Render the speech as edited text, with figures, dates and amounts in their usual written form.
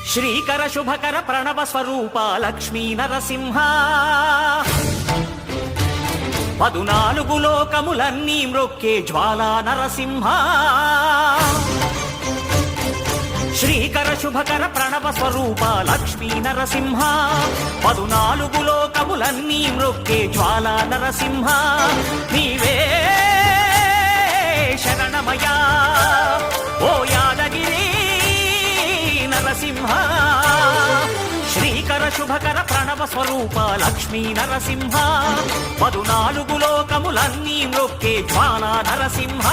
శ్రీకర శుభకర ప్రణవ స్వరూప లక్ష్మీ నరసింహ 14 లోకములన్నీ మ్రొక్కే జ్వాలా నరసింహ శ్రీకర శుభకర ప్రణవ స్వరూప లక్ష్మీ నరసింహ 14 లోకములన్నీ మ్రొక్కే జ్వాలా నరసింహ నీవే శరణమయా ఓ యాదగిరి నరసింహ శ్రీకర శుభకర ప్రణవ స్వరూప లక్ష్మీ నరసింహ 14 లోకములన్నీ మ్రొక్కే జ్వాలా నరసింహ